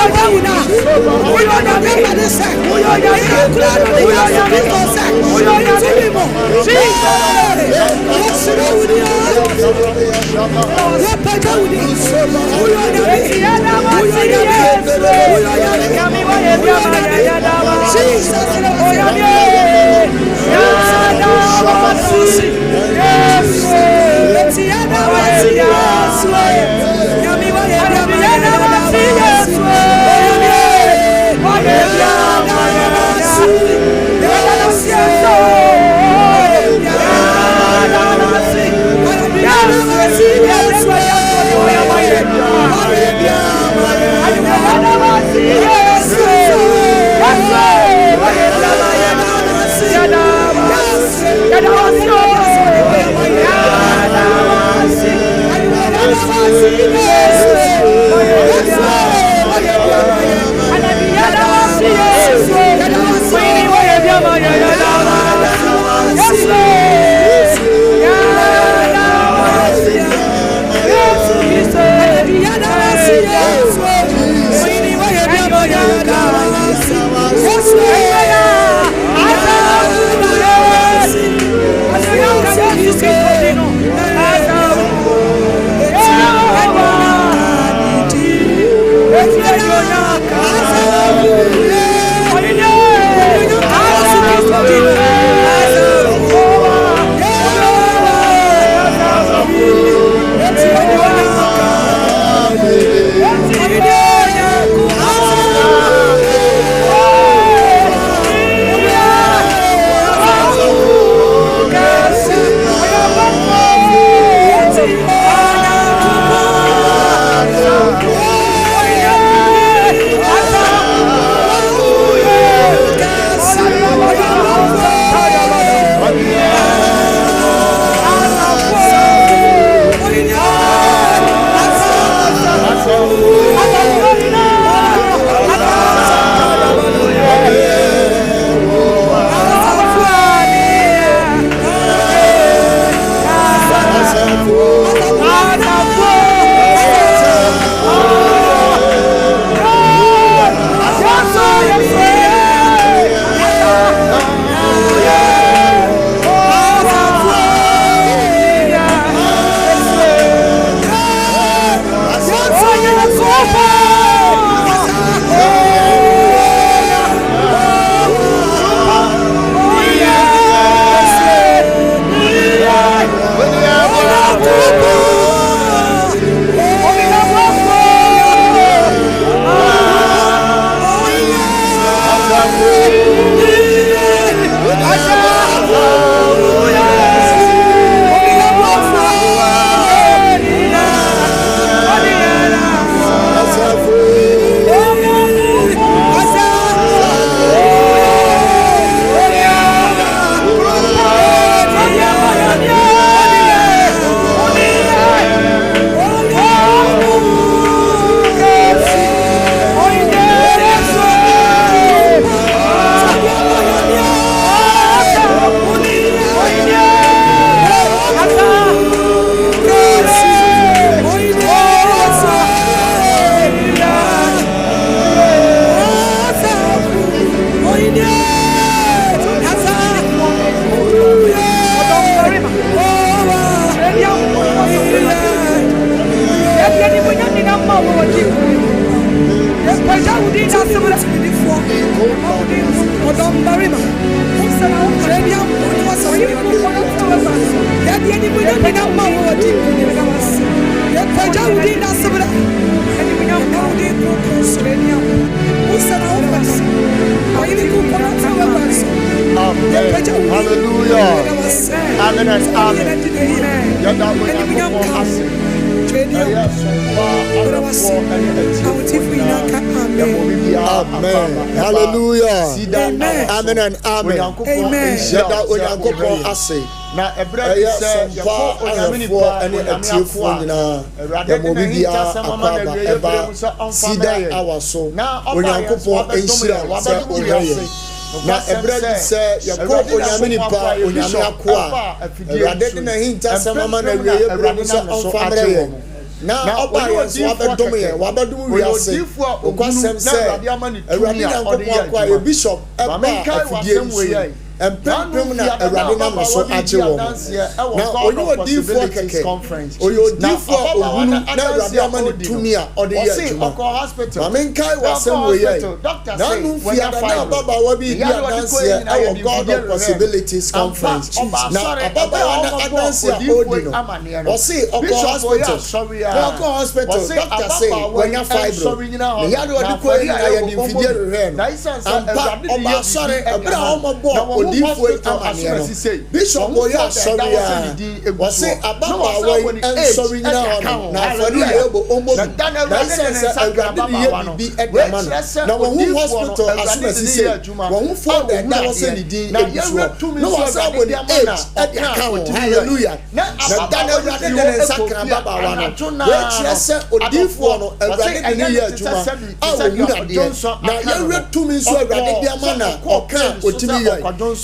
Yes, Na ebrɛ sɛ yɛkɔ onyame nipa ɛne atiefoɔ nyinaa yɛmɔ bibi akɔaba ɛba sida awaso onyankopɔn ɛnhyira sɛ ɔhwɛ na ebrɛ sɛ yɛkɔ onyame nipa onyame akoa awurade de na hinta sɛm ama na wie yɛbrɛ no sɛ ɔmfa mmerɛ yɛn na oba yes wabedom ye wabedom wi ase okwasem say Awurade Nyankopɔn akwa bishop eba afidie nso empem na Awurade nam so agye wo na oyo odifo keke oyo odifo ogunu na Awurade amani tumi a ode ye adwuma mamenkai wasem we ye na nu fia na baba wa bi adanse our God of Possibilities Conference na ababa na adanse a odi no o say oko hospital doctor say when you fibro na yado odi ko yin na ye di fidie rehwe no ampa oba sore ebra omobo odifo amane bishop oya sorry o say ababa wa en sorry na for the able omo na sense Awurade ye bibi edama na wo hospital asuna sise wo for the na wo say di ebuso no wo say body age account hallelujah na dana Awurade de sakra baba wa no we kire se odifo no Awurade de ye adwuma a wo na de na ye retumi so Awurade de ama na oka otimi ye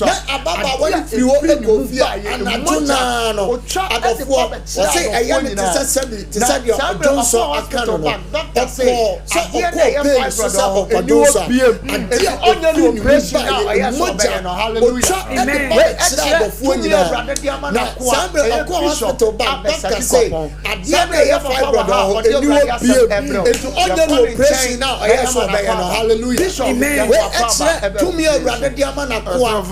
na ababa wa fi wo ekofia anatuna no adofo wo say eye ne te se de odonso aka no no so okọ pain so sa okọdonso ade onye no operation na aya so be no hallelujah amen adofo nyina na sambe okọ hospital ba doctor say ade na ye fibroid ho eniwo biem etu onye no operation na aya so be no hallelujah amen we extra tumi Awurade de ama na ko a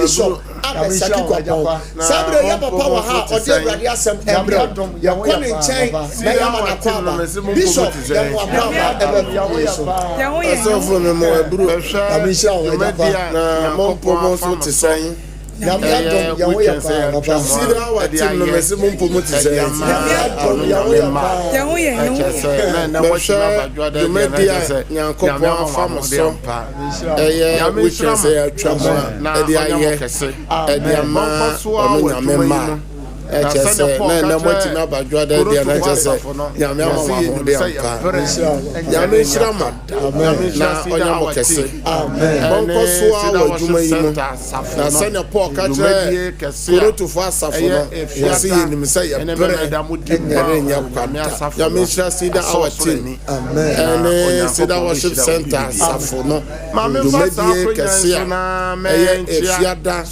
bishop abesaki kwapon sabre ya papa wa ha ode Awurade asem embre ya ko ne nchen na ya ma na kwa ba bishop ya mo abamba ebe ya wo ye so me mo eburu abisha o na mo pomo so tisan ya wo ya pa sira wa tim no mesi mo pomo tisan ya wo ye na mo shaba badwada de Nyankopɔn fam so we can say atwamo ede aye ede ama onu nyame ma echese na moti na badwada de na echese nyame ama de ampa nyame shirama na onyamo kese bonko so a wadwuma yi mu na sanya Paul ka kire koroto fo asafo no yesi yenim say ye pere ere nya kwanta nyame shira sida awati amen sida worship center asafo no dumedie kese a eye efiada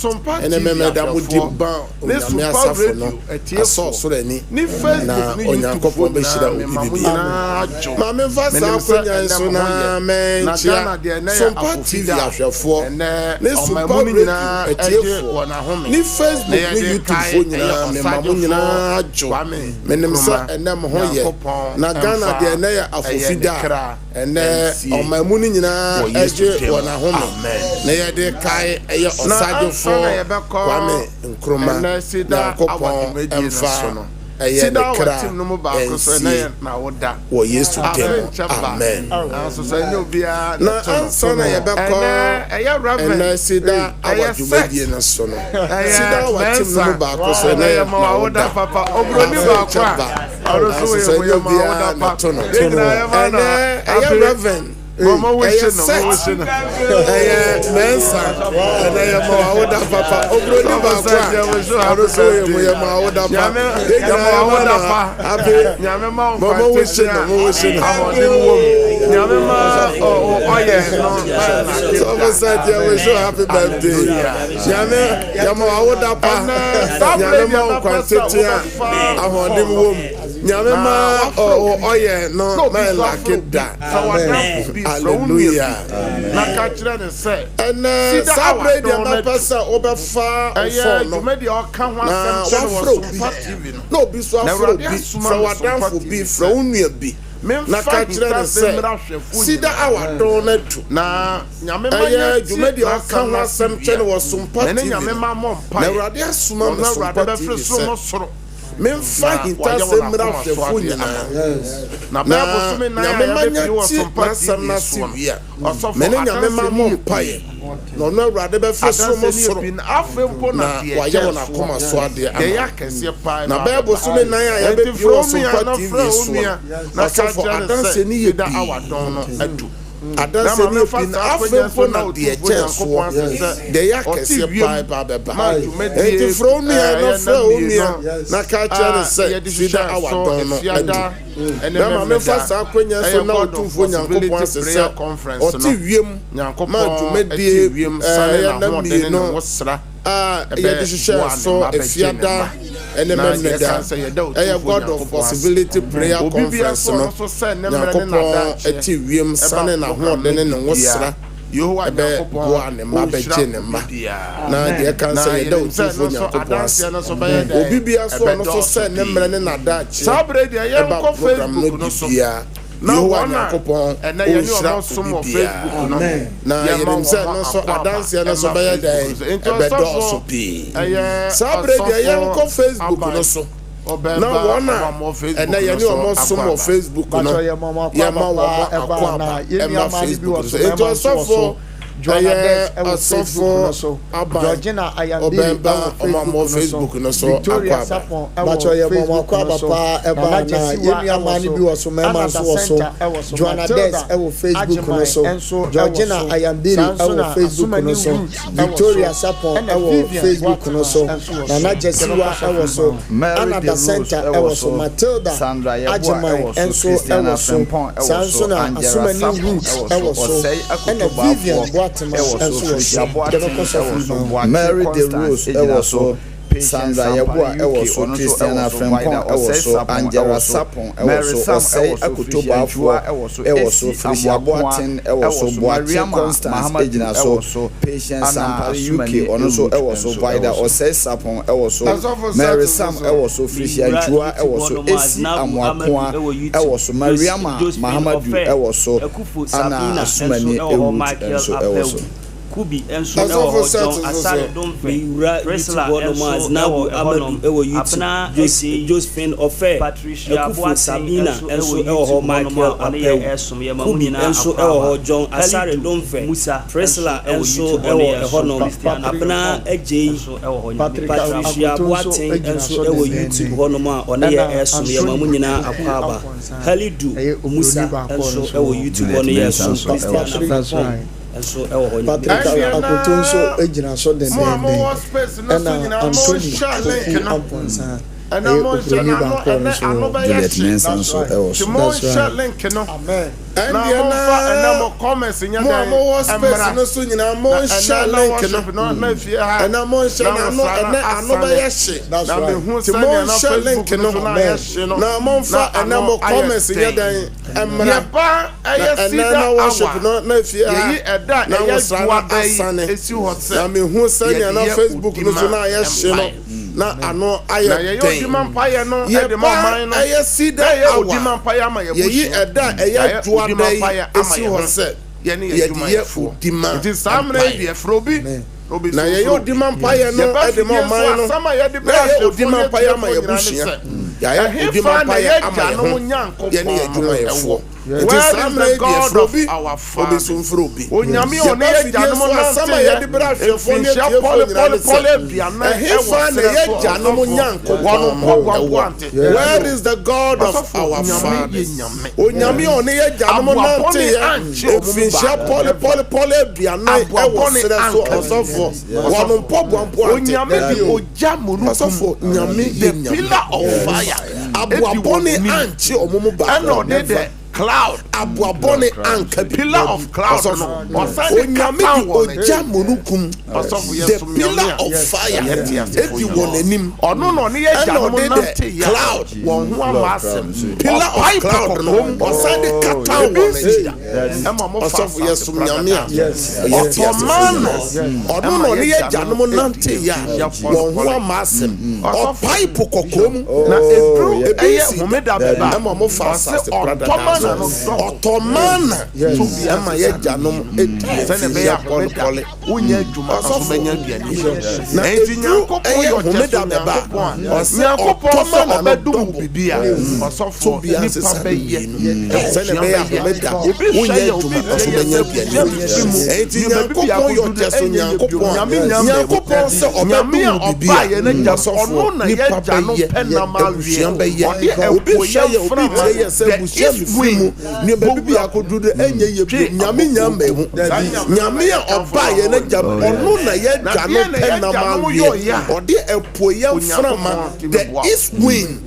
ene memeda mudi ban nyame asafo no aso sore ni na Onyankopɔn be shira obibi ma me fa sa konya so na menchia Sompa TV ahwefo ne Sompa nyina etiefo ni Facebook ni YouTube fo nyina me ma mo nyina ajo menim sa enem ho ye na Ghana de na ya afofida ene omamu ni nyina eje wona ho na ye de kai eye osagefo kwame nkroma na Kopon emfa eye de kra na woda wo Yesu dem amen so say no bia na ansa na ye beko eye reverend na sida awadumedie na so no sida watim no ba ko so na ye ma woda papa obroni ba kwa oroso ye ma woda papa eye reverend Mama wishing no mensa and I am Maoda Papa Obroni Baba Aroso ye Maoda Papa happy Mama wishing no wishing Nyame ma so said you wish you happy birthday Nyame ya Maoda Papa Nyame ma kwantetia ahodim wom Nyame ma oye no ma like that hallelujah na ka kire ne se and sabre de ma pesa obefa for no media o ka ho asem chere wo TV no bi so afro bi so wadanfo bi fra onua bi na ka kire ne se sida awadon na tu na nyame ma ya dwumedi o ka ho asem chere wo Sompa TV na nyame ma mompa na Awurade asuma me Sompa TV soro memfa hinta se mra hwefo nyina na bebo sume na ya be wo Sompa TV mene nyame ma mompaye no no Awurade be feso mo soro na waye wona koma so ade ya kese pa na bebo sume na ya be wo Sompa TV so na so for adanse ni ye da awadon no adu adanse ni pin afempo na de cheso de ya kese pai ba enti from me no from me na ka chere say fida awadon no na ma me fa sa kwanya so na otumfo nyankopon asese oti wiem ma dwumedie ya na mi no ye de hwehwe so efiada enememeda a God of possibility prayer conference no nyankopon eti wiem sane na hodene ne wosra Yehowa nyankopon ne ma beje ne ma na de kan say ye da otumfo nyankopon obi bia so no so se ne mre ne nada chi sabre de ye ko Facebook no so Yehowa nyankopon ena ye ni omo som of Facebook no na ye nim say no so adanse no so baye dai ebedo so pi sabre de ye ko Facebook no so na wona ena ye ni omo som of Facebook no ye ma wa akwa na ye ni amani bi wo so it was so Joanna Asofo Georgina Ayambiri on Facebook no so Victoria Sapon bacho ye mama kwa papa eba na yemi amani bi waso mema so Joanna Des ewo Facebook no so Georgina Ayambiri ewo Facebook no so Victoria Sapon ewo Facebook no so Nana Jesiwa ewo so Anna da Center ewo so Matilda Ajimai enso ewo so Sansona Asumani Roots ewo so and Vivian Mary de Rose ewo Sandra Yabua ewo so Christiana Frempon ewo so Angela Sapon ewo so Osei Akutoba Afua ewo so Frisia Boatin ewo so Boatin Constance ejina so Patience Sampari UK ono so ewo so Vida Osei Sapon ewo so Mary Sam ewo so Frisia Jua ewo so Esi Amwakoa ewo so Mariama Mahamadu ewo so Ana Asumani ewo so ewo so Kubi enso ewo John Asare Domfe Wrestler enso now Amadu ewo YouTube Josephine Ofe Patricia Sabina enso ewo Michael Apel Kubi enso ewo John Asare Domfe Wrestler enso ewo hono Abna Ejei Patricia Boatin enso ewo YouTube hono ma one ye esom ye mamu nyina akwaba Halidu Musa enso ewo YouTube hono ye esom so Patrick Akotonso ejina so den na Anthony Amponsa and I'm on Juliet Nelson so else that's link no amen and I'm comments in your space no so nyina mo share link no and I'm on share no by yashi that's right to share link no na mo fa and I'm comments in your dan emra and na worship no na fie ha na wo sra asane na me hu sanya na Facebook no so na yashi no na ano aye odiman paye no e de man no aye sida odiman paye ma ye bushi ye eda eye duada esi ho se ye ne ye odiman it is samre de frobi na ye odiman paye no e de man no sama ye de bra odiman paye ma ye bushi ya ye odiman paye ama ye ne ye adwuma ye fo it is samre de frobi obi so frobi onyame one ye janom na sama ye de bra hwefo ne tie pole biana e fa na ye janom nyanko where is the God of our fathers onyame one ye janom na tie ye finhia pole biana e wo sere so osofo wono mpobuampo onyame bi ojamunu osofo nyame the pillar of fire abuabone anchi omumu ba and cloud abuabone anka pillar of cloud onyame bi ojamunukum the pillar of fire ebi wonanim ono no ne ye jamu na cloud won ho amasem pillar of cloud no osade kata wonajida ema mo fa yesu nyame otomana ono no ne ye jamu na nte ya won ho amasem o pipe kokom na edru eye homeda beba ema mo fa asase brother Ottomana to be ama ye janom sene be ya pole unya djuma so menya duani na etinyankopon yo homeda beba onyankopon so obedum bibia osofo nipa be ye sene be ya homeda unya djuma so menya duani etinyankopon yo teso nyankopon so obedum bibia ye na jasofo nipa be ye obi hwɛ yɛ obi tie yɛ sɛ buhyɛ mi fi mu ne baabi bi akodu de enye yɛ bi nyame nyame hu nyame a ɔba yɛ ne gya ɔno na yɛ gya no pɛnam awie ɔde ɛpo yɛ mframa the east wind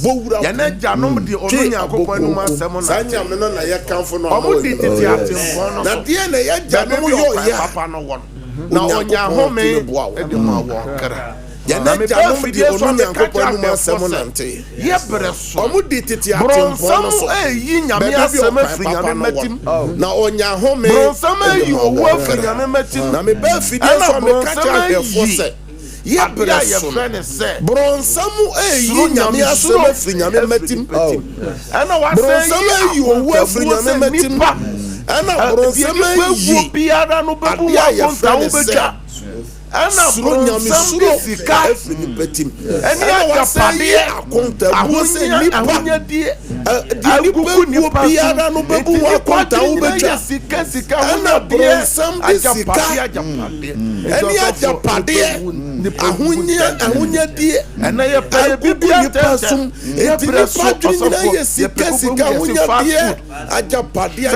bowura yɛ ne gya no de ɔno Nyankopɔn anim asɛm na saa nyame no na yɛ kanfo no ɔmo di tete atemfo no na deɛ na yɛ gya no yɛ ɔyɛ papa no wɔ na ɔnya home ɛde ma wɔ kra yɛna gya no de ɔno Nyankopɔn anim asɛm nante yɛ brɛ so ɔmo di tete atemfo no so ɛyi nyame asɛm afiri nyame matim na ɔnya home bronsam ayi owu afiri nyame matim na me ba fidie so me ka kya hwɛfo sɛ yɛ brɛ so bronsam ɛyi nyame asɛm afiri nyame matim ɛna wasɛ bronsam ayi owu afiri nyame matim ɛna bronsam ayi biara no bɛbu wa konta wo bɛtwa ɛna bronsam de sika afiri nipa tim ɛne agapadeɛ ahonyadie agugu nipa biara no bɛbu wa konta wo bɛtwa sika ɛna bronsam de sika ɛne agapadeɛ ahonyadie ɛna yɛ pɛyɛ bibia nipa som eti nipa dwene nyina yɛ sika ahonyadeɛ agapadeɛ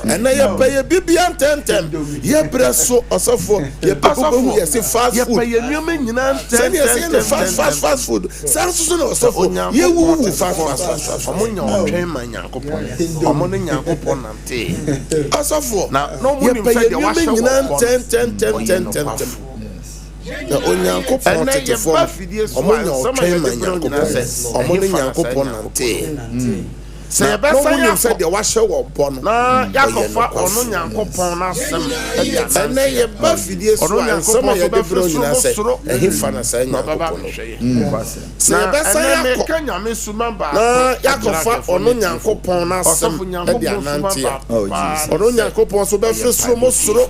ɛna yɛ pɛyɛ bibia ntɛntɛm yɛ brɛ so ɔsɔfo yɛ pɛpɛpɛhu yɛ se fast food yɛ nyoma nyinaa sɛne yɛsɛ ne fast food saa nso so na ɔsɔfo yɛwuwu fast ɔmo nya ɔtwɛn ma Nyankopɔn ɔmo ne Nyankopɔn nante ɔsɔfo na ɔmo yɛ nim pɛyɛ sɛ deɛ nyoma wahyɛ nyinaa wɔ ntɛntɛntɛntɛntɛm na Onyankopɔn tetefo ɔmo nya ɔtwɛn ma Nyankopɔn ɔmo ne Nyankopɔn nante sɛ yɛbɛsa yɛ sɛ deɛ wahyɛ wɔ bɔ no na yakɔfa ɔno Nyankopɔn n'asɛm ɛnɛ yɛba fidie so a nsɛm a yɛde brɛ nyinaa sɛ ɛhe fa na saa Nyankopɔn no sɛ yɛbɛsa yɛakɔ na yɛakɔfa ɔno Nyankopɔn n'asɛm ɛde anante a ɔno Nyankopɔn so bɛfiri soro mo soro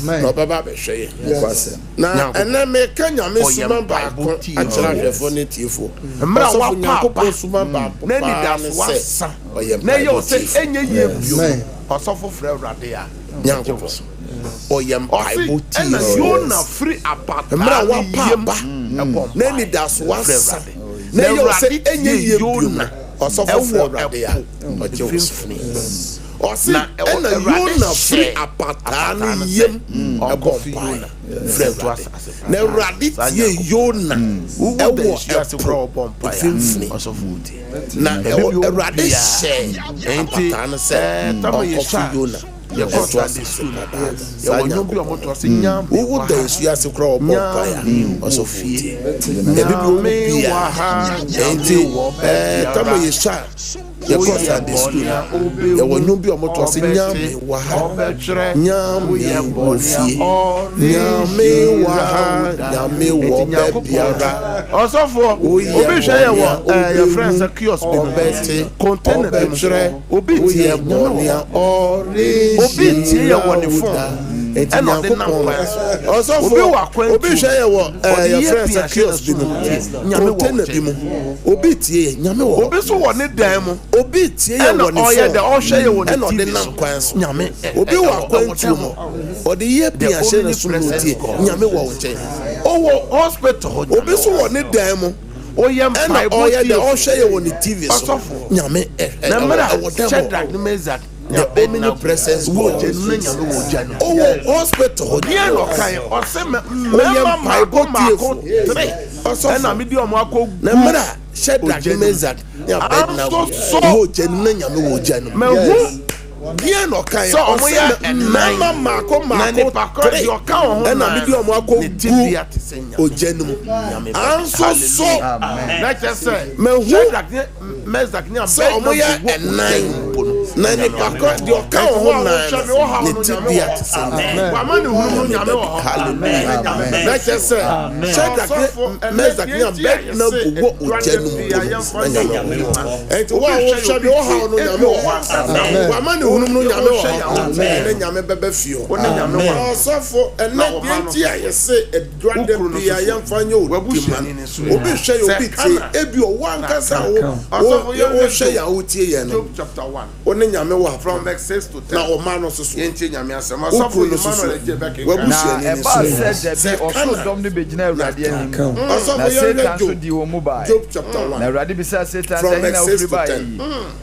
na ɔbɛba abɛhwɛ yɛ na ɛnɛ meka Nyame suma baako akyerɛ ahwɛfoɔ ne tiefoɔ ɔsɔfo Nyankopɔn suma baako paa ne sɛ na yɛ ɔsɛ ɛnyɛ yie bio ɔsɔfo frɛ Awurade a Nyankopɔn ɔyɛ mpaebɔ tie ɛna Yona firi apata mmerɛ wapa aba na anidaso wasa na yɛ ɔsɛ ɛnyɛ yie bio ɔsɔfo frɛ Awurade a ɔgye wo so ɔsi ɛna Yona firi apataa no yam ɛbɔ mpae frɛ Awurade na Awurade tie Yona ɛwɔ ɛpo mfimfini na Awurade hyɛ apataa no sɛ ɔkɔfo Yona yɛkɔto ase wowo da nsu ase korɔ ɔbɔ mpae a ɔsɔfo tie ɛbi bi ɔmu bia ɛnti tama yɛhyɛ a yɛkɔ Sunday school yɛwɔ nnwom bi a ɔmoto ase nyame wɔ ha nyame wɔ fie nyame wɔ ha nyame wɔ baabiara ɔsɔfoɔ obi hwɛ yɛ wɔ yɛfrɛ sɛ kiosk bi ɔbɛte container bi ɔbɛtwerɛ obi tie bɔnea ɔre obi tie yɛ wɔ ne phone ɛna ɔde nam ɔsɔfoɔ obi wɔ akwantu obi hwɛ yɛ wɔ yɛfrɛ sɛ kiosk bi mu container bi mu obi tie yɛ nyame wɔ obi so wɔ ne dan mu obi tie yɛ wɔ ne ɔyɛ dɛ ɔhwɛ yɛ wɔ ne ɛna ɔde nam kwan so nyame obi wɔ akwantu mu ɔde yɛ pin ahyɛ ne so mu tie nyame wɔ wo nkyɛn ɔwɔ hospital obi so wɔ ne dan mu ɔyɛ ɛna ɔyɛ dɛ ɔhwɛ yɛ wɔ ne TV so nyame na mmerɛ ɛwɔ dɛ Shadrach ne Meshach the omnipresence God ɔwɔ hospital deɛ na ɔkae ɔsɛ mɛma maako tere ɛna mede ɔmo akɔ na mmerɛ Shadrach ne Meshach ne Abednego wɔ gya no na nyame wɔ gya no mahu deɛ na ɔkae sɛ ɔmo yɛ mɛma maako tere ɛna mede ɔmo akɔ gu ogya no mu anso so na kyɛ sɛ mahu Shadrach ne Meshach ne sɛ ɔmo yɛ ɛnan na nipa kɔ deɛ ɔka wɔ ho nan ne ti bi ate sɛ wama ne hunu nyame wɔ hɔ hallelujah na kyɛ sɛ Shadrach ne Meshach ne Abednego wɔ ogya no mu na nyame wɔ hɔ ɛnti wo a wohwɛ me wɔhaw no nyame wɔ hɔ wama ne hunu no nyame wɔ hɔ ɛne nyame bɛbɛ fie hɔ ɔsɔfo ɛnɛ deɛ nti a yɛsɛ adurade bia yɛmfa nyɛ odi ma no obi hwɛ yɛ obi tie ebi ɔwɔ ankasa wo wohwɛ yɛ a wotie yɛ no wo ne nyame wa from verse 6 to 10 na o ma no so yenti nyame asem asafo Emmanuel Ejebeke na eba said there be also dom ne begina Awurade anim na Satan so di wo mu bai Job chapter 1 na Awurade bi say Satan say na ofri bai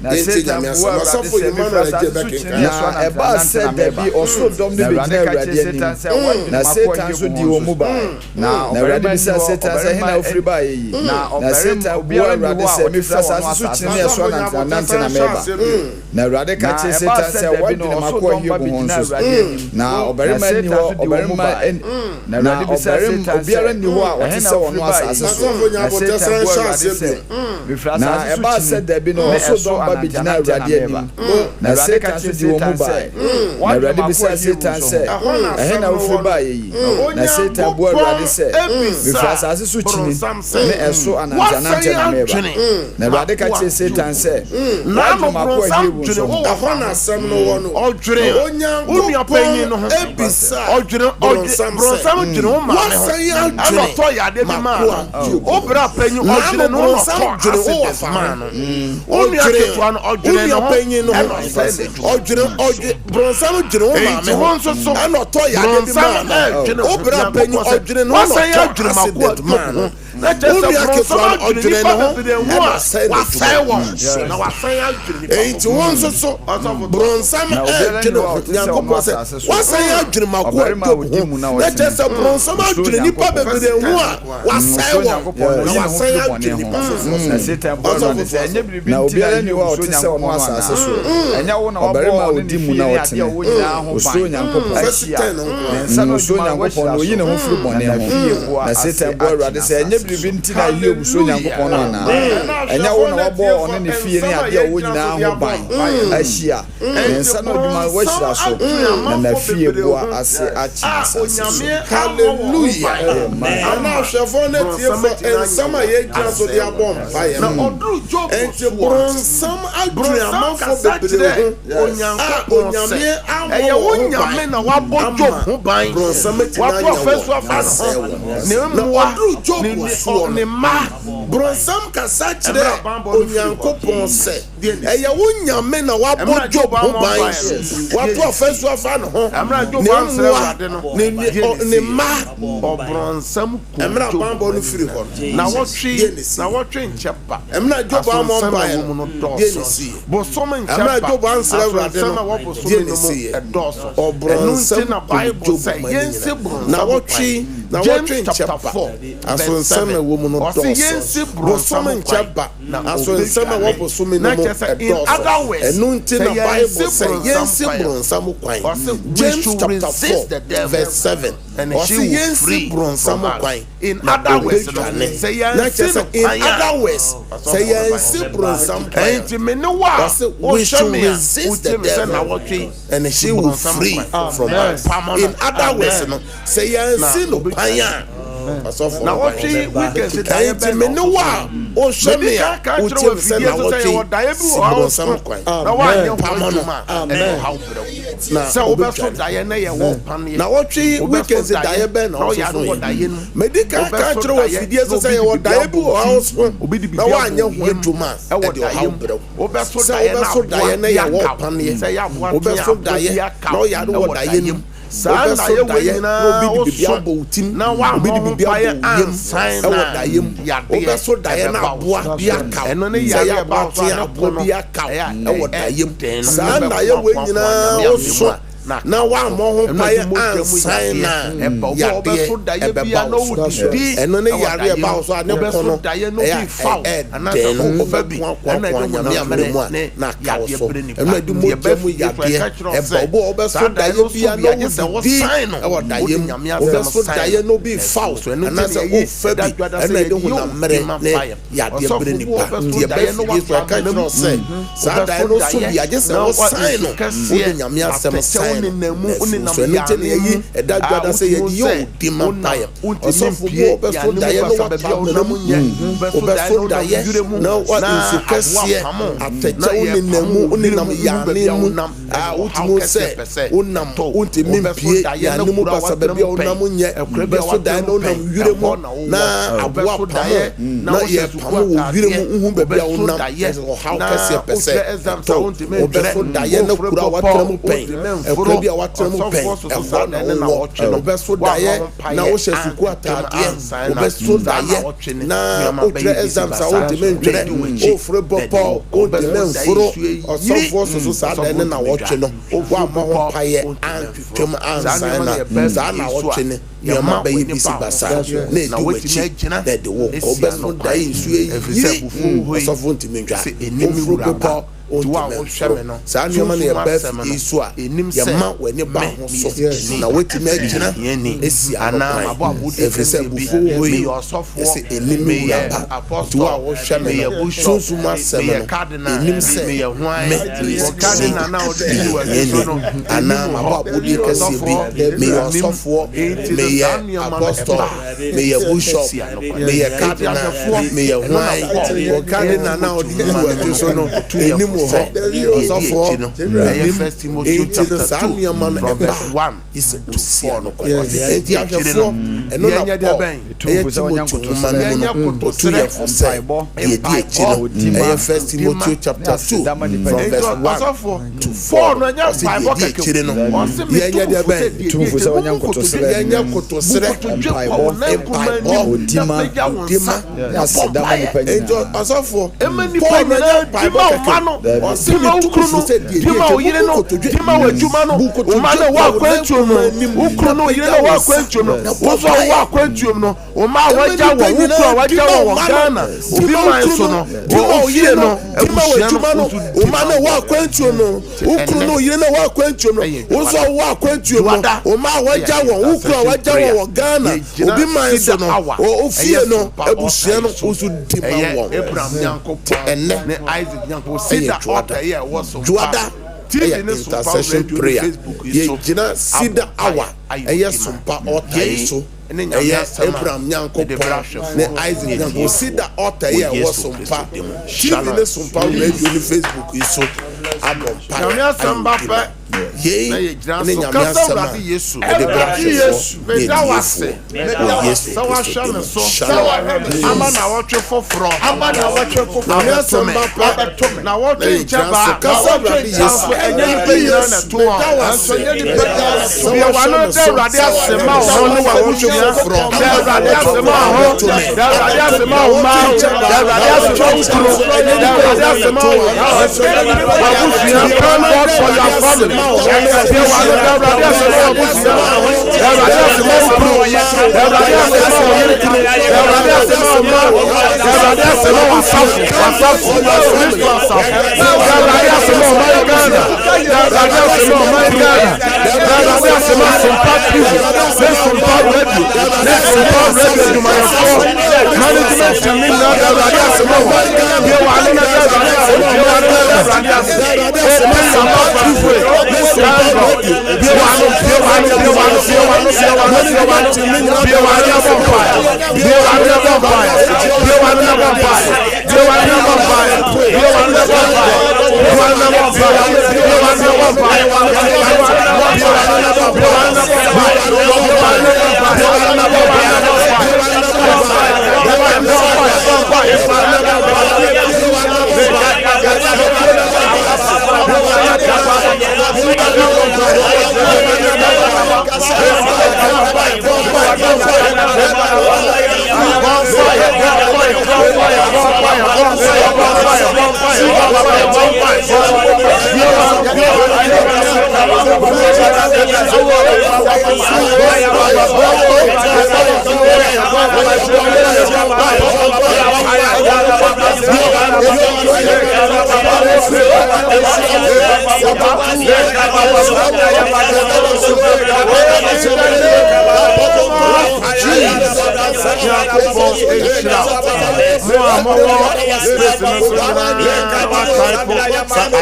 na Satan bu Awurade say Emmanuel Ejebeke na eba said there be also dom ne begina Awurade anim na Satan so di wo mu bai na Awurade bi say Satan say na ofri bai na Satan bu Awurade say me frasa so chine e so nante na meba na Awurade ka che Satan say what no makọ yi bu hon so na obarima ni ho obarima na Awurade bi say Satan obiara ni ho a wote say wono asase so na eba said there be no also don ba begina Awurade anim na Satan so di wo mu bai na Awurade bi say Satan say na ofri bai yi na Satan bu Awurade say me frasa asase so chini me eso ananta na meba na Awurade ka che Satan say na no makọ yi bu so ahona asem no wo no odwere onua panyin no ho ebisa odwere bronsam dwere ho ma no to ya de bi ma obra panyin odwere no no to dwere ho fa ma no onua ketua no odwere no panyin no odwere bronsam dwere ho ma me ho nso so na to ya de bi ma no obra panyin odwere no no to dwere ma no na just bronsam odwere no na wasan adwere wonso so bronsam dwene Nyankopɔn sɛ wasan adwene mako na kyerɛ sɛ bronsam adwene nipa bebree ho a wasan wɔ na wasan adwene na Satan bɔrɔ ne sɛ ɛnyɛ biribi na obiara ni wa ɔte sɛ ɔno asase so ɛnyɛ wo na wabɔ ne di mu na ɔtene osuro Nyankopɔn nsa no osuro Nyankopɔn no oyi ne ho firi bɔne ho na Satan bɔ Awurade sɛ ɛnyɛ biribi nti na yi osuro Nyankopɔn no ana ɛnyɛ wo na wabɔ ɔne ne fie ne ade a wo nyinaa ho ban ahyia nsa no adwuma wahyira so na fie boa ase achi hallelujah ana hwefo na tiefo ensama ye gya so de abom baye na oduru Job enti bronsam adwene amafo bebree ho onyame eye wonyame na wabɔ Job ho ban bronsam wato fesu afa ne mwa oduru Job so ne ma bronsam kasa kyerɛ Onyankopɔn sɛ eye wonyame na wabɔ Job ho ban wato fesu afa no ho ne ma bronsam emra bambo no firi hɔ na wɔtwe nkyɛpa emra Job amon bae no denisi bosom nkyɛpa emra Job ansra Awurade no denisi bronsam na Bible say yense bronsam na wɔtwe nkyɛpa asonsam na wo mu no dɔso bosom nkyɛpa asonsam na wo bosom no mu dɔso enu nti na Bible say yense bronsam kwan James chapter 4 verse 7 ɔsi yense bronsam kwan in other words say in other words say yense bronsam kwan enti me ne wa we should resist the devil and she will free from us. In other words no say yense no kwan na wɔtwe weekend dae bɛ me no wa o hwɛ me a o kyerɛ sɛ na wɔtwe bronsam kwan na wɔanyɛ pamɔno amen na sɛ wobɛso dae na yɛ wɔ paneɛ na wɔtwe weekend dae bɛ na ɔso medical ka kyerɛ wɔ fidie so sɛ yɛwɔ dae bi wɔ ha so na wɔanyɛ ho adwuma ɛde ɔhaw brɛw wobɛso dae na yɛ wɔ paneɛ wobɛso dae na ɔyɛ ade wɔ dae nim saa na ye we nyina obi abɔ utim na wa obi bi abɔ ansan na daye mu obi so daye na aboa bi aka ɛno ne yare ba so aboa bi aka ɛwɔ daye mu saa na ye we nyina oso na wa mo ho paye ansan na ya be ba ɛno ne yare ba so ane kono ɛna no ofa bi ɛna de mo nyame amere mu na ka so ɛna de mo mu yade ɛbɔ obe so daye bia no di ɛwɔ daye mu obe so daye no bi faw ɛna sɛ ofa bi ɛna de ho na mere ne yade bere nipa die ba Yesu aka no sɛ saa daye no so bi agye sɛ wo sign no wo nyame asɛm sign so no te ne yi eda dwada se ye di o di mampaye osofo bo be so daye no wa tamu obeso daye na wa insikasie atacha oninamu oninam yane mu utimo se onam ontimi mpie yane mu basa be bia onam nye beso daye no onam yure mu na aboa paye na ye pamu wo yure mu hu be bia onam o how kase pese obeso daye na kura wa tramu pen ekura bia wa tramu pen na obeso daye na wo hye suku atade obeso daye na otre exam sa ontimi ndwere ofre bopo ontimi mfuro osofo so sa da na wotwe no wa ma paye antwem ansana za na wotwe ne yama bayi bisi basa na edi wachi na de wo ko beso dai nsu yi osofo ontimi ndwa ofro bopo tuwa wo hweme no saa nyoma na yɛbɛf isu a yɛma w'ani ba ho so na wetimi agyina esi ana efisɛ bufu wo yi ɛsɛ enimi yaba tuwa wo hweme no sunsun asɛm no enim sɛ me wɔkade na ɔde no ana mabɔ abodi kɛseɛ bi me yɛ ɔsɔfoɔ me yɛ apostol me yɛ bishop me yɛ cardinal me yɛ hwan wɔkade na ɔde yi so no enim osofo First Timothy chapter 2 from verse 1 is 4 no enti afefo eno na First Timothy chapter 2 from verse 1 to 4 no nya Bible kekere no yenya de ben tumfo se onya nkotosere yenya kotosere odima asedama ni panya ento osofo emani panya Bible Dima ukruno, dima oyire no, dima wejuma no, umane wa kwentuom no, ukruno oyire no wa kwentuom no, ozo wa kwentuom no, uma waja wa ukru waja wa Ghana, obi manso no, dima oyire no, dima wejuma no, umane wa kwentuom no, ukruno oyire no wa kwentuom no, ozo wa kwentuom no, uma waja wa ukru waja wa Ghana, obi manso no, ofie no, ebusia no, ozo dima wo. Abraham Nyankopon ne Isaac Nyankopon sida Juada intercession prayer ye jina sida hour eye sumpa altar so eye Abraham Nyankopon ne Isaac Nyankopon sida altar ye wo sumpa TV ne sumpa radio ne Facebook so abon pa nyame asamba pa ye ne nyame asamba Yesu de Yesu me da wase Yesu so wa shame so ama na wotwe foforo ama na wotwe foforo nyame asamba pa na wotwe jaba kasa Yesu enye ni pe na to anso enye ni pe so ya wano de rade asema o no wa wotwe foforo de rade asema o de rade asema o ma de rade asema o de rade asema o God for your family. I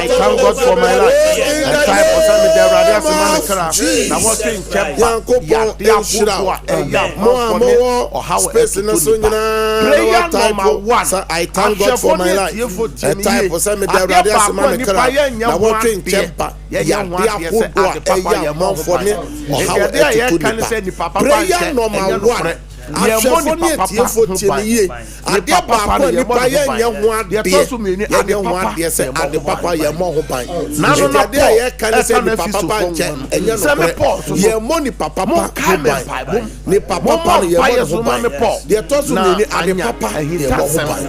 thank God for my life. And time for some of the radius man now what in I thank God for my life. And time for some of the radius man now what in Chempa. Prayer number 1. Afẹ́fọ́ni ètìyẹ́fọ́ tiẹ̀ adé baako nípa yẹn yẹn ho adé yẹn ho adé sẹ adé papa yẹn mọ ho ban nanu adé a yẹ kan sẹ ni papa nkyɛn ɛnyɛ nɔkorɛ yɛn mɔ ni papa ho ban ni papa ni yɛn mɔ ho ban deɛ tɔ so mmienu adé papa yɛn mɔ ho ban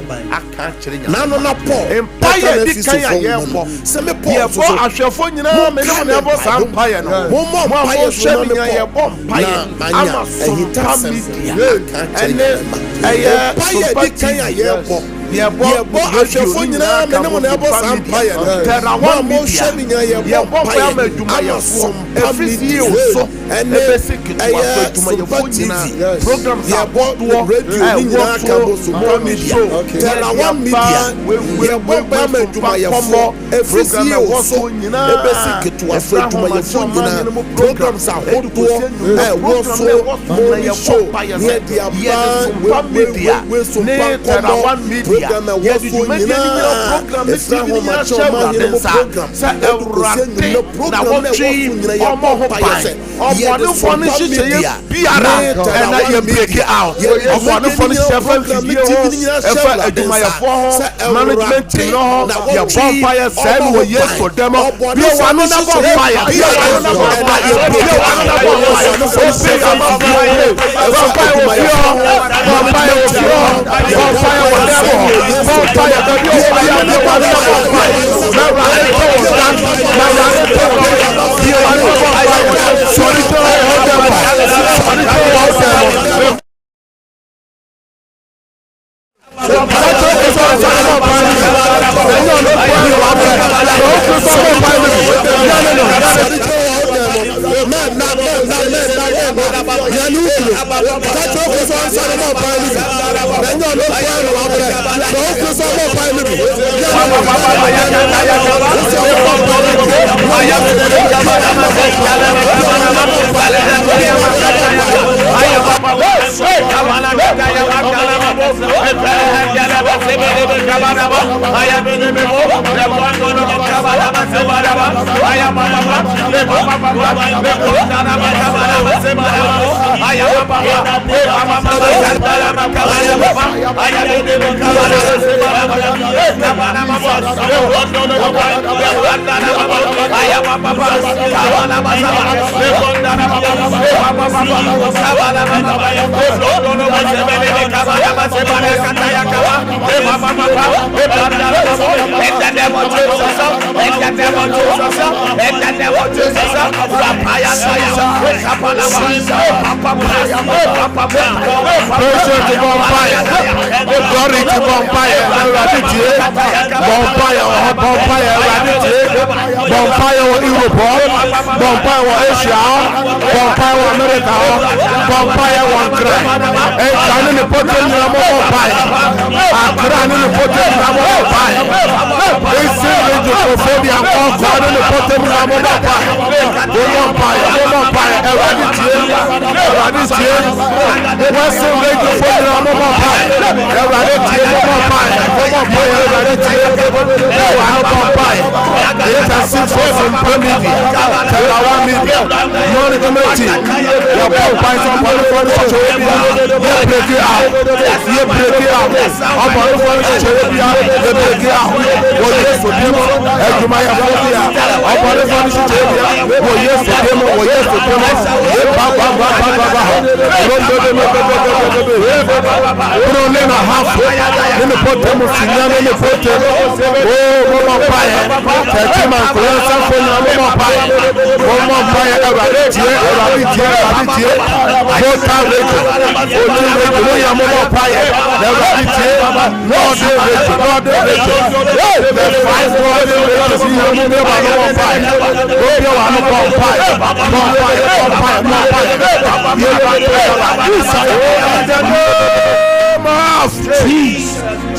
nanu na pɔ mpaeɛ di kan a yɛn bɔ sɛmi pɔ yɛ bɔ ahwɛfo nyinaa mɛ ne mo bɔ saa mpaeɛ no mo mɔ mpaeɛ so ma mi pɔ yɛ bɔ mpaeɛ ama so mpaeɛ ɛnɛ ɛyɛ mpaeɛ di kan a yɛn bɔ yɛbɔ ahwɛfo nyinaa mɛ ne mo na ɛbɔ saa mpaeɛ no tɛrawa mo hyɛ mi nya yɛbɔ mpaeɛ ama sɔmpa efisie o so ɛnɛ ɛyɛ sɔmpa tv yɛbɔ radio ni nyinaa ka bɔ sɔmpa media tɛrawa media yɛbɔ mpaeɛ ama adwumayɛfo efisie o so ebesi ketewa so adwumayɛfo nyinaa programs ahodoɔ ɛwɔ so morning show yɛ di aba we sɔmpa nkɔmɔ program a wɔso nyinaa efra ahomakye ɔma yɛn mo program ɛwurade na wɔtwe ɔmɔ ho ban ɔbɔnefo no hyehyɛ yɛ biara ɛna yɛ break out ɔbɔnefo no hyehyɛ fɛ mfidie ho ɛfɛ adwumayɛfoɔ ho management team no ho yɛbɔ mpaeɛ sɛɛ no wɔ yesu dɛm bie wa no na bɔ mpaeɛ bie wa no na bɔ mpaeɛ bie wa no na bɔ mpaeɛ obi ama mpaeɛ ɛfɛ mpaeɛ wɔ fie hɔ bɔ mpaeɛ wɔ fie hɔ bɔ mpaeɛ wɔ dɛm hɔ. Fire, baby, fire, no one ever fight. No one ever stand. No one ever fight. You are not fire. Sorry to all them. Sorry to all them.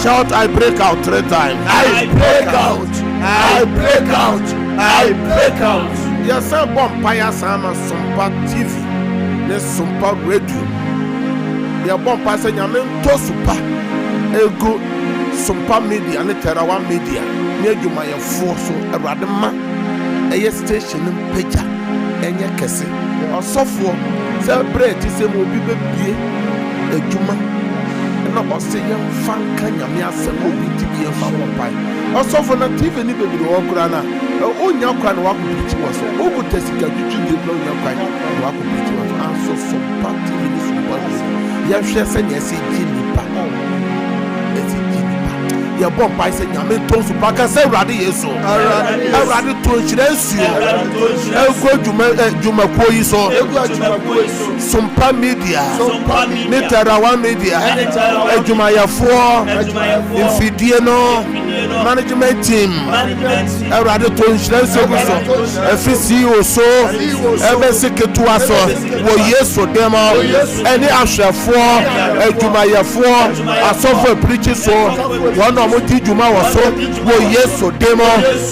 Shout, I break out 3 times. I break out. I break out. I break out. Yes, sir. Bompire Sama Sumpa TV. Ne Sumpa Radio. Ya Bompire say Yamen to Supa. Ego Sumpa Media ne Terawa Media. Ne Juma ya force Radema. Eye station Peja. Enye kese. Osofo celebrate say mo bi bebie ejuma. Na ɔsɛ yɛmfa nka nyame asɛm obi ti bi yɛmfa wɔmpae ɔsɔfo na tv ne bɛbiri wɔ kora no a ɔnya kwa na wakɔpirikyi wɔ so wobuta sika twitwi de kora ɔnya kwa na wakɔpirikyi wɔ so anso Sumpa tv ne Sumpa yɛhwɛ sɛnea ɛsɛ gye nipa yɛbɔ mpae sɛ nyame tɔ Sumpa ka sɛ Awurade Yesu Awurade tɔ nhyira nsuo ɛgu dwumakuo yi so Sumpa Media ne Terawa Media adwumayɛfoɔ mfidie no management team Awurade tɔ nhyira nsuo gu so ɛfi CEO so ɛbɛsi ketewa so wɔ Yesu dɛm ɛne ahwɛfoɔ adwumayɛfoɔ asɔfo apirikyi so wɔn a wɔdi dwuma wɔ so wɔ Yesu dɛm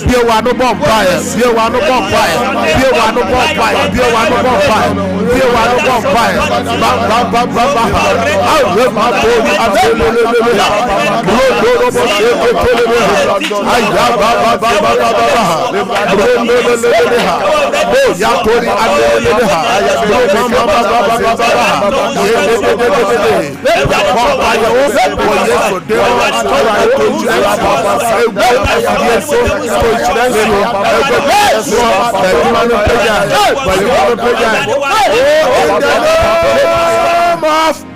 bie wa no bɔ mpaeɛ bie wa no bɔ mpaeɛ bie wa no bɔ mpaeɛ bie wa no bɔ mpaeɛ bie wa no bɔ mpaeɛ ba awe ma bo ni adelelele bro bo se ko tele aya ba lelelele ha bo ya tori adelelele ha bro ma ya ko aya o wɔ Yesu dɛm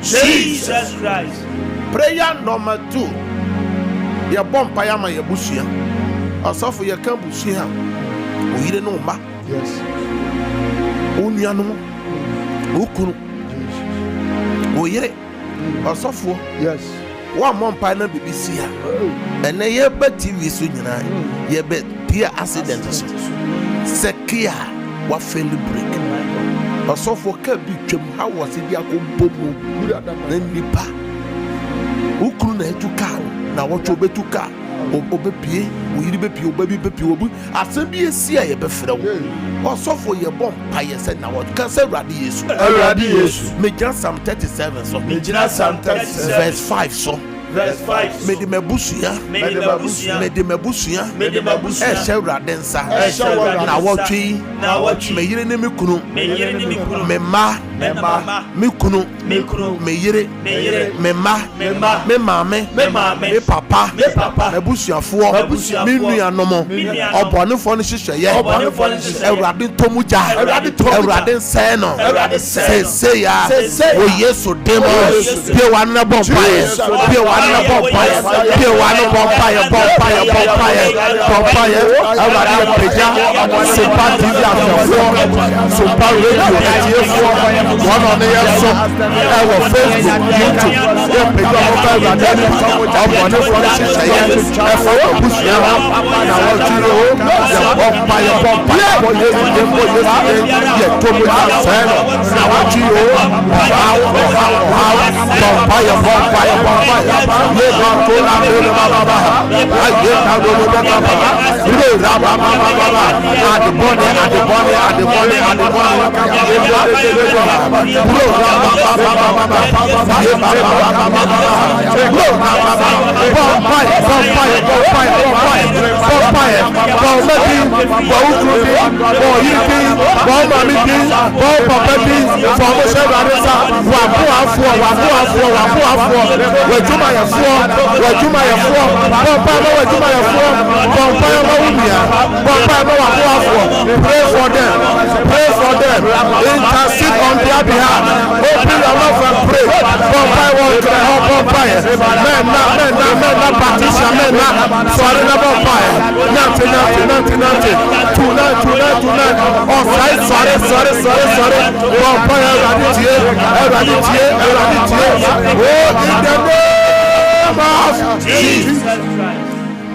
Jesus Christ. Prayer number 2. Ya bompa ya ma ya busia. Asafo ya kan busia. Oyire no mba. Yes. Onua no. Okunu. Oyire. Asafo. Yes. Wa mompa na BBC ha. Ene ye ba TV so nyina. Ye be peer accident so. Sekia wa fail break. Asofo ka bi twam ha wo se bi akompomu na nipa. Ukuru na etuka na wo twa obetuka. Obepie, oyiri bepie, obabi bepie obu. Asem bi esi a ye be frɛ wo. Asofo ye bompa ye se na wo ka se Awurade Yesu. Awurade Yesu. Me John Psalm 37 so. Me John Psalm 37 verse 5 so. Verse 5. Mede mabusuya. Ɛhyɛ Awurade nsa. Na wɔtwe. Me yere ne me kunu. Me ma. Me kunu. Me yere. Me ma. Me maame. Me papa. Mabusuafoɔ. Me nuanom. Ɔbɔnefoɔ no hyehyɛeɛ. Awurade ntomu gya. Awurade nsɛe no. Sɛsɛ ya. Wɔ Yesu dim. Bie wa no bɔ mpaeɛ. Bie wa no bɔ mpaeɛ. Bie wa no bɔ mpaeɛ. Awurade apagya. Sumpa TV afɛfoɔ. Sumpa radio atiefoɔ. Wɔn a ɔne yɛ so ɛwɔ Facebook, YouTube. Yɛ apagya ɔba Awurade ne ɔbɔnefoɔ no hyehyɛeɛ. Ɛfɔ wɔ busua hɔ. Na wɔtwere hɔ. Yɛ bɔ mpaeɛ. Bɔ Yesu dim. Yɛ tomu gya sɛɛ no. Na wɔtwere hɔ. Bɔ mpaeɛ. Ye ba to la do le baba ba. Aye ta do le baba ba. Re ra ba ba ba ba. Adibone. Bro ra ba ba ba. Ye ba ba ba. Bro ra ba ba. Bompai. Bo meti, bo utubi, bo yiti, bo mamiti, bo papeti. For mo se ra sa. Wa bu afo. Wejuma ya fuo, pompa no wejuma ya fuo, pompa no umia, pompa no wafuafo. Pray for them, intercede on their behalf. Open your mouth and pray. Pompa won't help pompa. Men na partition, men na sorry na pompa. Nothing. Tonight. Oh, sorry. Pompa Eraditie. Oh, in the name of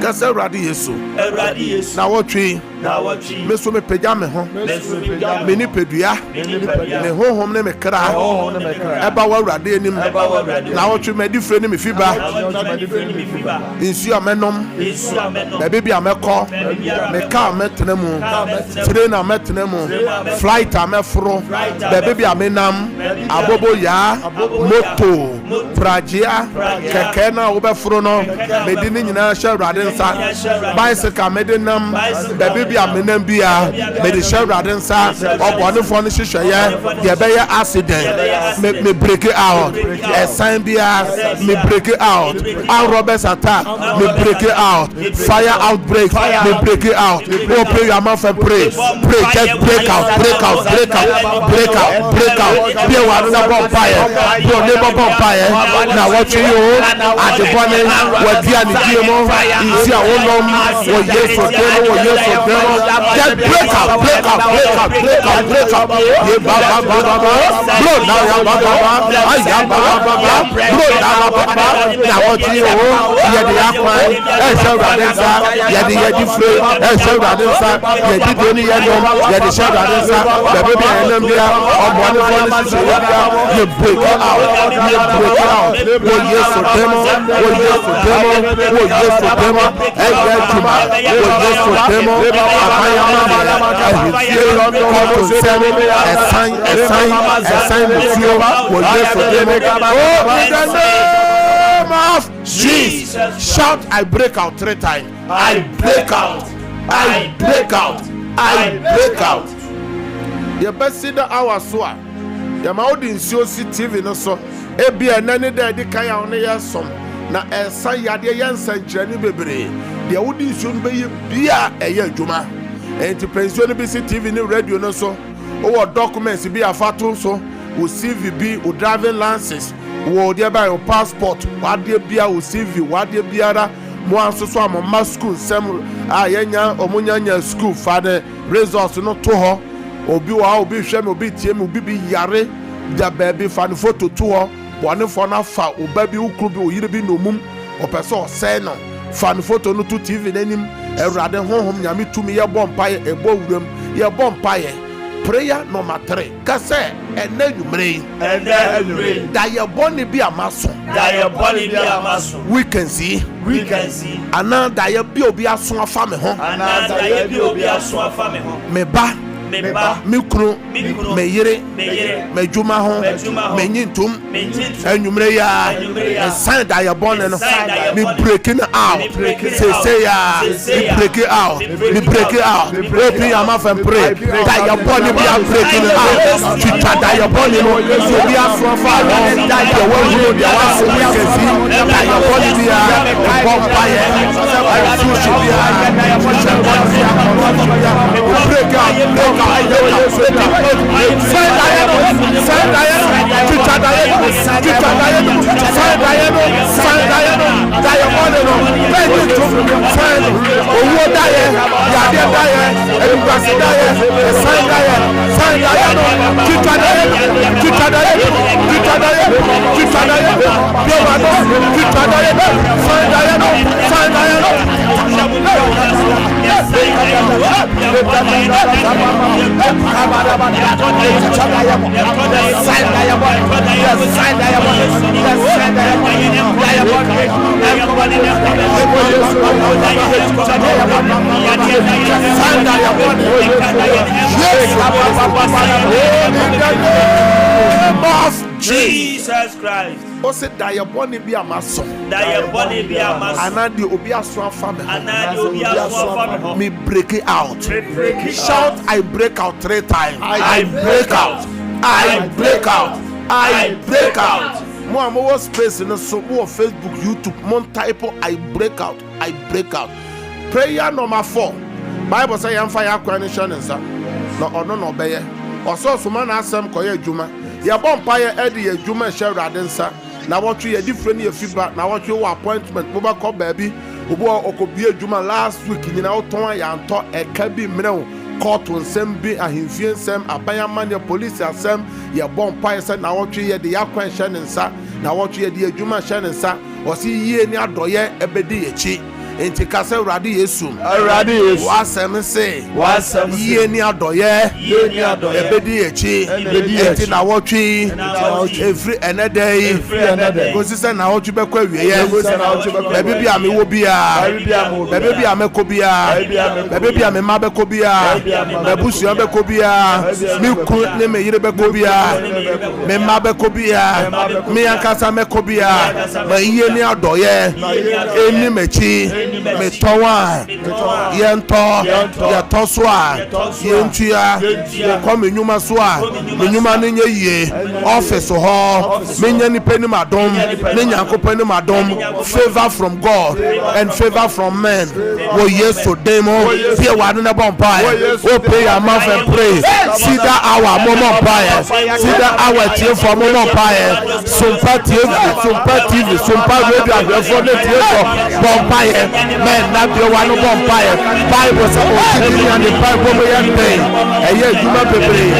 Kasa Awurade Yesu. Na wotwe. Me so me pagya me ho. Me ni pedua. Me honhom ne me kra. Eba wa Awurade anim. Na wotwe me difre ne me fiba. Insu amenom. Bebe bi amekọ. Me ka metena mu. Train ametena mu. Flight amefro. Bebe bi amenam. Abobo ya. Moto. Prajia. Keke na obefro no. Me di ni nyina hye Awurade nsa. Bicycle medenam. Bebe bi amenam bia. Me di hye Awurade nsa. Obonefo no hyehyeye. Ye be ye accident. Me break it out. A sign bia. Me break it out. Our robbers attack. Me break it out. Fire outbreak. Me break it out. Open your mouth and pray. Pray. Just break out. Break out. Break out. Break out. Break out. Be one about fire. Your neighbor fire. Now what you at the bonnet? What the animal is your own name? What yes or no? What yes or no? Just break out. Break out. Break out. Break out. Break out. Ye baba baba. Blow now ya baba. Ay ya baba baba. Blow now baba. Now what you ye the aqua. Eh so radensa. Ye the free. Eh so radensa. Ye the doni ye no. Ye the so radensa. The baby enem dia. On one phone is you break it out. You break it out. Oh yes for demo. Oh yes for demo. Oh yes for demo. Eh yes juma. Oh yes for demo. Abaya mama. A sign with you. Oh yes for demo. Oh in the name of Jesus. Shout, I break out 3 times. I break out. I break out. I break out. You best see the hour so. You might in TV no so. Ebi enani da di kan ya one yesom. Na esa yade yansa nkyerani bebre. De wodi nsuo no be bia eye adwuma. Enti pension bi si TV ni radio no so. O documents bi afato so. O CV bi o driving license. Wo de ba your passport. Wade bia o CV, wade biara. Mo anso so amoma school sem a yenya omunyanya school father results no to ho. Obi wa obi hwe me obi tie me obi bi yare da baby fan photo to ho. One for na fa oba bi ukru bi oyire bi no mum opeso say no fan photo no to TV nanim Awurade honhom nyame tumi ye bompa ye ebo wuram ye bompa ye. Prayer number 3 ka say enadumre da ye boni bi amaso we can see ana da ye bi obi aso afa me ho me ba mikro me yere me juma ho me nyintum enumre ya sign that you born no me breaking out say ya me break it out open your mouth and pray that your body be breaking out chita that your body no so be as from far that your one road your one so we can see that your body be a bonfire so should be break out Jesus Christ. O se da ye boni bi amaso. Anadi obi aso afa me. Me break it out. Shout, I break out 3 times. I break out. I break out. I break out. More space in the so more Facebook, YouTube, more type I break out. I break out. Prayer number 4. Bible say I'm fire coronation and no obey. Or so man asem koye juma. Ya bonfire Eddie a juma share radensa. Now what you a different year feedback. Now what you appointment mobile call baby. Ubo okobie juma last week in our town ya anto e kabi mrew. Court on Sembi and Hinfian Sem, Abayaman, your police are Sem, your bonfire said, now what you hear the Aquan Shannon, sir, now what you hear the Juma Shannon, sir, or see ye near Doye, Ebedi, enti ka sɛ Awurade Yesu Awurade Yesu wasɛm se wasɛm yie ni adɔyɛ ebedi echi enti na wɔtwe efiri ɛnɛdɛ yi gosi sɛ na wɔtwe bɛkɔ awieyɛ baabi bi a mewɔ bia baabi bi a mɛkɔ bia baabi bi a mema bɛkɔ bia mabusua bɛkɔ bia me kuru ne me yere bɛkɔ bia me ma bɛkɔ bia me ankasa mɛkɔ bia ma yie ni adɔyɛ eni mɛkyi me tɔwa yɛntɔ yɛtɔ so a yɛntua kɔ me nnwuma so a me nnwuma no nyɛ yie ɔfis hɔ menyɛ nipa nim adom ne Nyankopɔn nim adom favor from God and favor from men wo Yesu demo pie wa no bɔ mpae open your mouth and pray see that hour momo mpae see that hour tie for momo mpae Sumpa TV Sumpa radio abɛfo ne tie for bɔ mpae men na pie wa no bɔ mpae Bible say o kidi and the Bible mo yɛ ten ɛyɛ adwuma bebree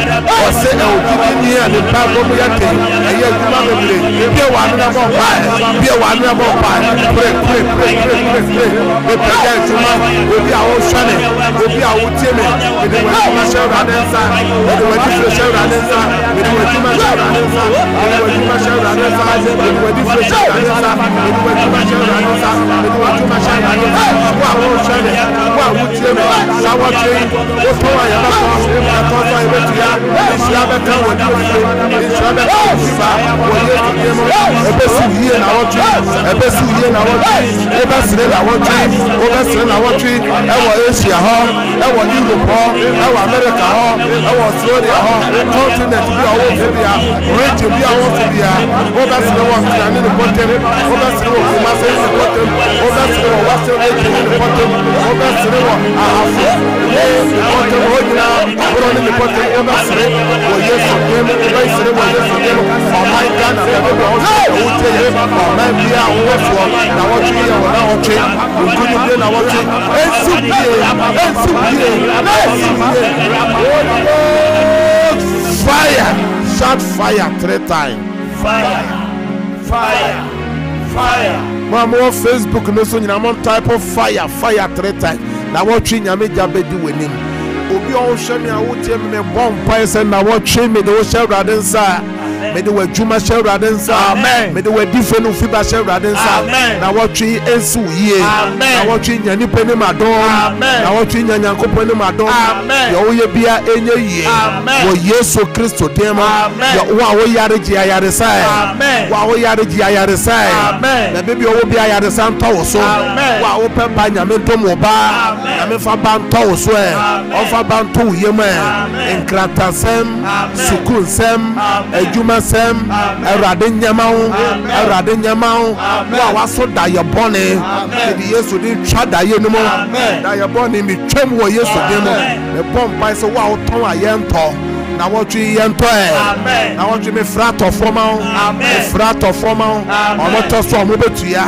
ɔsɛ o kidi and the Bible mo yɛ ten ɛyɛ adwuma bebree pie wa no bɔ mpae pie wa no bɔ mpae pray pray adwuma obi a wo hwene obi a wo tie me de wa adwuma hyɛ Awurade nsa de wa difre hyɛ Awurade nsa de wa adwuma hyɛ Awurade nsa de wa adwuma hyɛ Awurade nsa de wa difre hyɛ Awurade nsa de wa adwuma hyɛ Awurade nsa de wa adwuma hyɛ Awurade nsa wo a wo hwene wo a wo tie me sa wo twe wo to wa ya ba to so e betia isha be ka wo difre isha be ka wo sifa wo ye to ye mo e be su yie na wo twe e be su yie na wo twe e be sire na wo twe o be sire na wo twe e wo Asia ho e wo Europe ho e wo America ho e wo Australia ho continent bi a wo fi bia region bi a wo fi bia o be sire wo Ghana ni potem o be sire wo Kumasi ni potem o be sire wo Western region ni potem o be sire wo Afro ni potem o nyina bro ni potem o be sire wo Yesu dem o be sire wo Yesu dem o my Ghana e be o wo tie o my bia wo so na wo twe ye wo na wo twe o kunu de na wo twe fire shout fire 3 times fire mama on Facebook no so nyina mon type of fire 3 times na wo twe nyame jabedi wenim obi on hwe me a wo tie me bomb pie se na wo twe me de wo hwe Awurade nsa me de wa dwuma hyɛ Awurade nsa amen me de wa dife no fi ba hyɛ Awurade nsa na wɔtwe ensu yie na wɔtwe nya nipa ne madom na wɔtwe nya Nyankopɔn ne madom ya wo ye bia enye yie wo Yesu Kristo dem ya wo a wo yare gye ayare sai wo a wo yare gye ayare sai na bebi wo bia ayare san tɔ wo so wo a wo pɛ ba nyame dom wo ba nyame fa ba ntɔ wo so ɔfa ba ntɔ wo yem nkratasɛm sukunsɛm adwuma sem Awurade nyama wo Awurade nyama wo wa waso da ye bone de Yesu de twa da ye no mo da ye bone mi twam wo Yesu de mo me bom pai so wa wo ton ayento na wo twi yento na wo twi me frato forma me frato forma o mo to so mo betua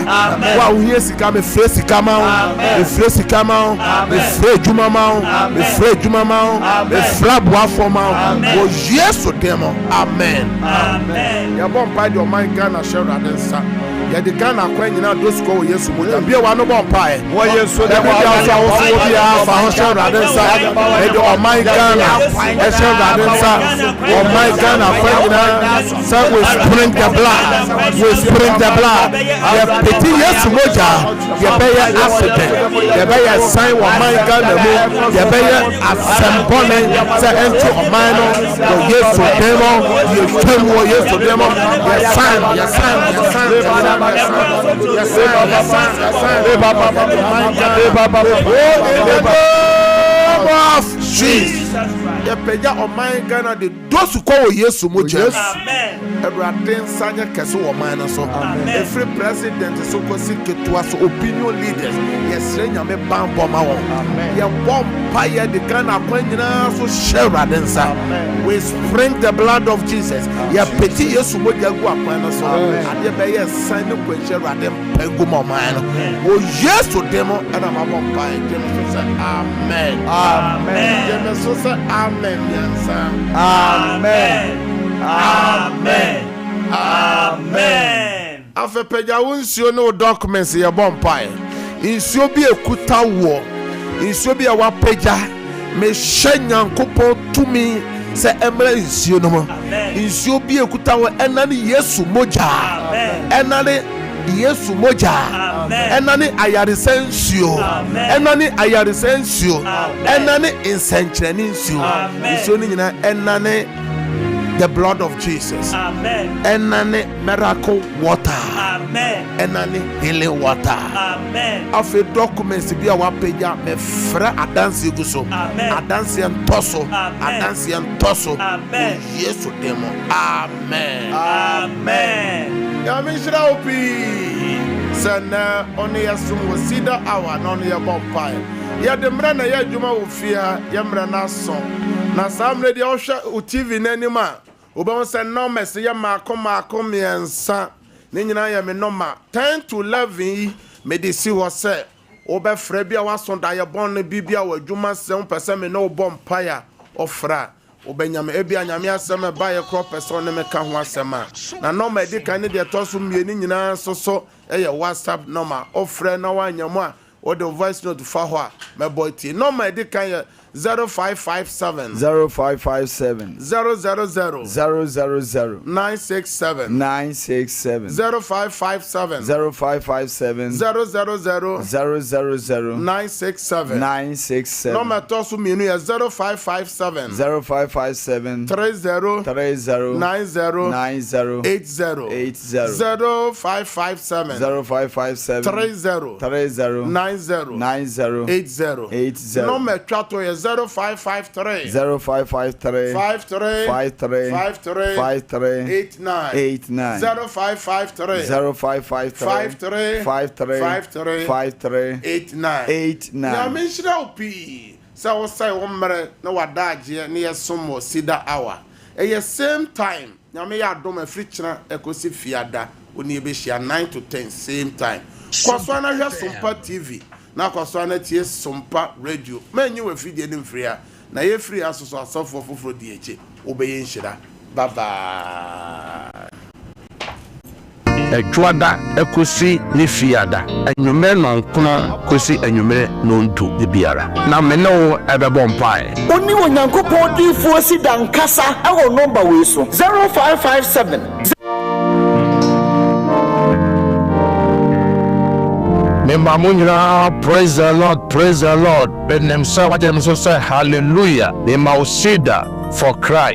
wa wo hie sika me fre sika ma me fre sika ma me fre djuma ma me fre djuma ma me fra boa forma wo Yesu de mo amen ya bom pai de o man Ghana share adensa ya de Ghana kwa nyina dosko wo Yesu mo ya bia wa no bom pai wo Yesu de mo ya wo so bia fa ho share adensa e de o man Ghana e share adensa o my Ghana kwa nyina say we spring the blood ya peti Yesu moja ya be ya accident ya be ya sign wo man Ghana mo ya be ya asembole say ento o man no wo Yesu demo you tell wo Yesu demo ya sign Jesus ya peja o man Ghana de dosu ko wo Yesu moja amen Awurade nsanya kese wo man no so every president so ko siketua so opinion leaders yesre nyame bambo ma wo ya bomb fire de Ghana kwa nyina so share Awurade nsa we spring the blood of Jesus ya peti Yesu moja gu akwan no so ade be ye san ne kwa share Awurade mpangu mo man no wo Yesu demo ana ma bomb fire demo so amen demo so amen yansa amen afa peja wonsuo no documents ye bompai nsuo bi ekuta wo nsuo bi a wapagya mehyɛ Nyankopɔn tumi sɛ emre nsuo no mo nsuo bi ekuta wo ɛnane Yesu mogya ɛnane Yesu mogya ɛnane ayaresa nsuo ɛnane ayaresa nsuo ɛnane nsenkyerɛne nsuo nsuo no nyina ɛnane the blood of Jesus. Amen. Enane miracle water. Amen. Enane healing water. Amen. Afi documents bi a wapeja me fra adansi guso. Amen. Adansi entoso. Amen. Adansi entoso. Amen. Yesu demo. Amen. Amen. Ya mishra opi. Sana oni yasum wasida awa na oni yabompae. Ya demra na ya juma ofia ya mra na so. Na samre dia ohwe o TV n'anima obon se numbers ya maako miensa ne nyina ya me number 10 to 11 me de si wo se obefra bia wasonda ya bon bibia wadwuma se mpese me no bompae ofra obanyame ebia nyame asem ba ye crop person ne me ka ho asema na number de kan de to so mie ni nyina so eye WhatsApp number ofra na wanyamu a or the voice note for her, my boy T. No, my dick can 0557 0557 000 967 0557 0557 000 967 No, my toss me 0557 0557 30 90 80 0557 30 90 80 No, my chato is 0553 0553 53 53 53 53 89 0553 53 89 na menshira opi sa wo sai wo mre na wadaje na yesomo sida hour same time nyame ya adom africhina ekosi fiada oni ebehia 9 to 10 same time kwaso na hwa Sompa TV na kwaso na tie Sompa radio manyi we fidie ni mfria na ye free asoso asofo foforo di eche obeye nhira bye bye Ejwada ekosi ni fiada enwume no nkuna kosi enwume no ntu de biara na mene wo ebebo mpae oni wonyankopon difo si dankasa awo number we so 0557 Memoria, praise the Lord. Benem say what them so say hallelujah. They mausida for cry.